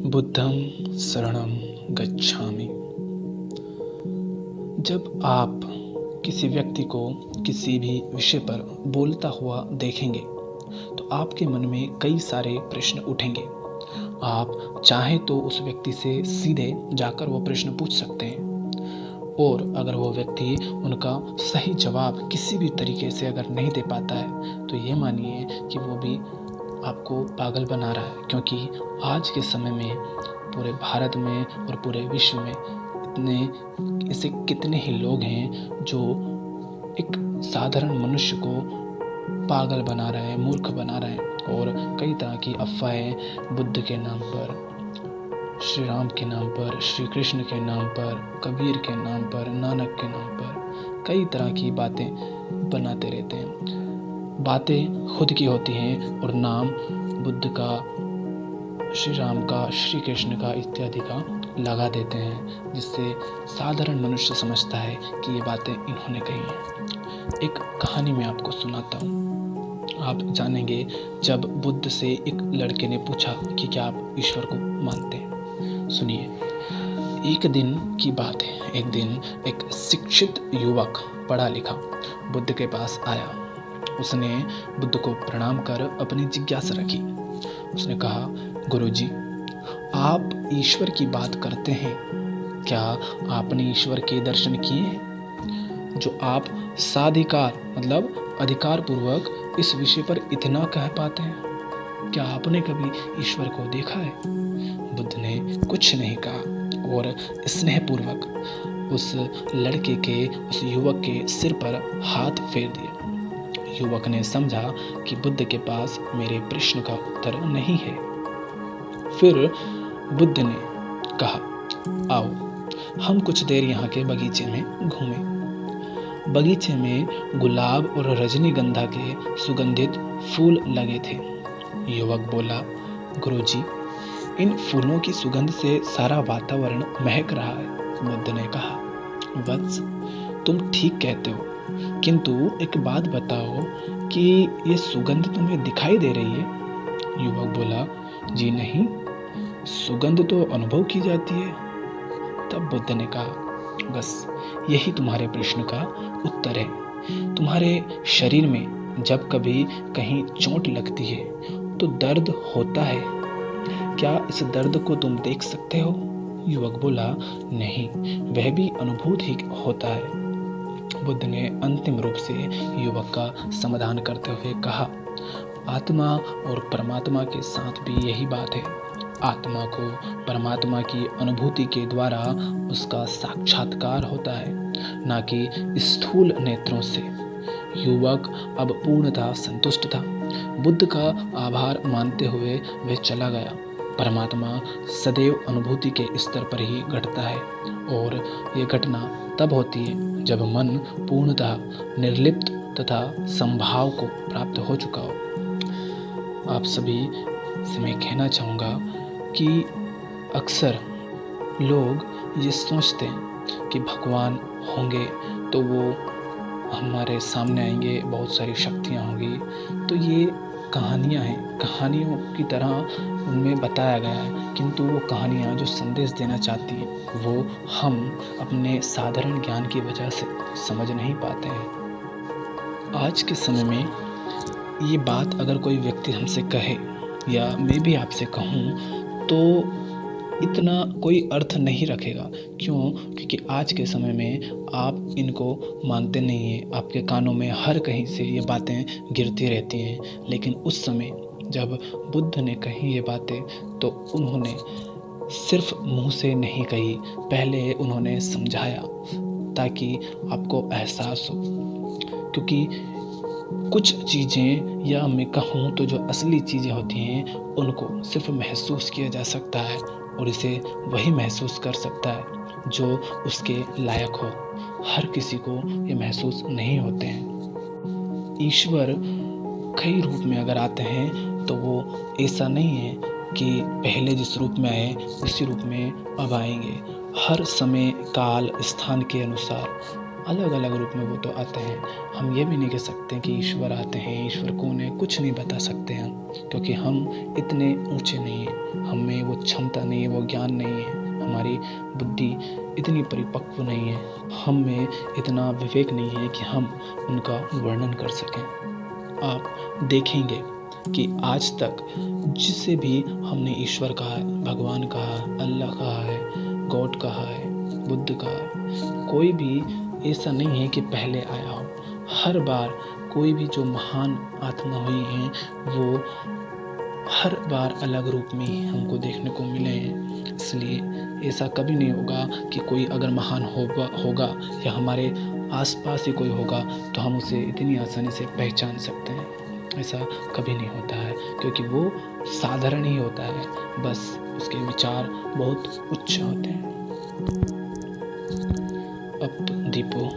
बुद्धं शरणं गच्छामि। जब आप किसी व्यक्ति को किसी भी विषय पर बोलता हुआ देखेंगे तो आपके मन में कई सारे प्रश्न उठेंगे। आप चाहें तो उस व्यक्ति से सीधे जाकर वो प्रश्न पूछ सकते हैं, और अगर वो व्यक्ति उनका सही जवाब किसी भी तरीके से अगर नहीं दे पाता है तो ये मानिए कि वो भी आपको पागल बना रहा है। क्योंकि आज के समय में पूरे भारत में और पूरे विश्व में इतने ऐसे कितने ही लोग हैं जो एक साधारण मनुष्य को पागल बना रहे हैं, मूर्ख बना रहे हैं, और कई तरह की अफवाहें बुद्ध के नाम पर, श्री राम के नाम पर, श्री कृष्ण के नाम पर, कबीर के नाम पर, नानक के नाम पर कई तरह की बातें बनाते रहते हैं। बातें खुद की होती हैं और नाम बुद्ध का, श्री राम का, श्री कृष्ण का इत्यादि का लगा देते हैं, जिससे साधारण मनुष्य समझता है कि ये बातें इन्होंने कही हैं। एक कहानी मैं आपको सुनाता हूँ, आप जानेंगे। जब बुद्ध से एक लड़के ने पूछा कि क्या आप ईश्वर को मानते हैं। सुनिए, एक दिन की बात है। एक दिन एक शिक्षित युवक, पढ़ा लिखा, बुद्ध के पास आया। उसने बुद्ध को प्रणाम कर अपनी जिज्ञासा रखी। उसने कहा, गुरुजी, आप ईश्वर की बात करते हैं, क्या आपने ईश्वर के दर्शन किए हैं? जो आप साधिकार मतलब अधिकार पूर्वक इस विषय पर इतना कह पाते हैं, क्या आपने कभी ईश्वर को देखा है? बुद्ध ने कुछ नहीं कहा और स्नेहपूर्वक उस लड़के के, उस युवक के सिर पर हाथ फेर दिया। युवक ने समझा कि बुद्ध के पास मेरे प्रश्न का उत्तर नहीं है। फिर बुद्ध ने कहा, आओ हम कुछ देर यहाँ के बगीचे में घूमें। बगीचे में गुलाब और रजनीगंधा के सुगंधित फूल लगे थे। युवक बोला, गुरुजी, इन फूलों की सुगंध से सारा वातावरण महक रहा है। बुद्ध ने कहा, वत्स, तुम ठीक कहते हो, किंतु एक बात बताओ कि ये सुगंध तुम्हें दिखाई दे रही है? युवक बोला, जी नहीं, सुगंध तो अनुभव की जाती है। तब बुद्ध ने कहा, बस यही तुम्हारे प्रश्न का उत्तर है। तुम्हारे शरीर में जब कभी कहीं चोट लगती है तो दर्द होता है। क्या इस दर्द को तुम देख सकते हो? युवक बोला, नहीं, वह भी अनुभूत ही होता है। बुद्ध ने अंतिम रूप से युवक का समाधान करते हुए कहा, आत्मा और परमात्मा के साथ भी यही बात है। आत्मा को परमात्मा की अनुभूति के द्वारा उसका साक्षात्कार होता है, न कि स्थूल नेत्रों से। युवक अब पूर्णतः संतुष्ट था। बुद्ध का आभार मानते हुए वह चला गया। परमात्मा सदैव अनुभूति के स्तर पर ही घटता है, और ये घटना तब होती है जब मन पूर्णतः निर्लिप्त तथा संभाव को प्राप्त हो चुका हो। आप सभी से मैं कहना चाहूँगा कि अक्सर लोग ये सोचते हैं कि भगवान होंगे तो वो हमारे सामने आएंगे, बहुत सारी शक्तियाँ होंगी। तो ये कहानियाँ हैं, कहानियों की तरह उनमें बताया गया है, किंतु वो कहानियाँ जो संदेश देना चाहती हैं वो हम अपने साधारण ज्ञान की वजह से समझ नहीं पाते हैं। आज के समय में ये बात अगर कोई व्यक्ति हमसे कहे या मैं भी आपसे कहूँ तो इतना कोई अर्थ नहीं रखेगा। क्यों? क्योंकि आज के समय में आप इनको मानते नहीं हैं। आपके कानों में हर कहीं से ये बातें गिरती रहती हैं। लेकिन उस समय जब बुद्ध ने कही ये बातें तो उन्होंने सिर्फ मुंह से नहीं कही, पहले उन्होंने समझाया ताकि आपको एहसास हो। क्योंकि कुछ चीज़ें, या मैं कहूँ तो जो असली चीज़ें होती हैं, उनको सिर्फ महसूस किया जा सकता है, और इसे वही महसूस कर सकता है जो उसके लायक हो। हर किसी को ये महसूस नहीं होते हैं। ईश्वर कई रूप में अगर आते हैं तो वो ऐसा नहीं है कि पहले जिस रूप में आए उसी रूप में अब आएंगे। हर समय, काल, स्थान के अनुसार अलग अलग रूप में वो तो आते हैं। हम ये भी नहीं कह सकते कि ईश्वर आते हैं, ईश्वर कौन है, कुछ नहीं बता सकते हम, क्योंकि हम इतने ऊंचे नहीं हैं, हमें वो क्षमता नहीं है, वो ज्ञान नहीं है, हमारी बुद्धि इतनी परिपक्व नहीं है, हम में इतना विवेक नहीं है कि हम उनका वर्णन कर सकें। आप देखेंगे कि आज तक जिसे भी हमने ईश्वर कहा है, भगवान कहा है, अल्लाह कहा है, गॉड कहा है, बुद्ध कहा है, कोई भी ऐसा नहीं है कि पहले आया हो। हर बार कोई भी जो महान आत्मा हुई हैं, वो हर बार अलग रूप में ही हमको देखने को मिले हैं। इसलिए ऐसा कभी नहीं होगा कि कोई अगर महान होगा या हमारे आसपास ही कोई होगा तो हम उसे इतनी आसानी से पहचान सकते हैं। ऐसा कभी नहीं होता है, क्योंकि वो साधारण ही होता है, बस उसके विचार बहुत उच्च होते हैं। अब दीपो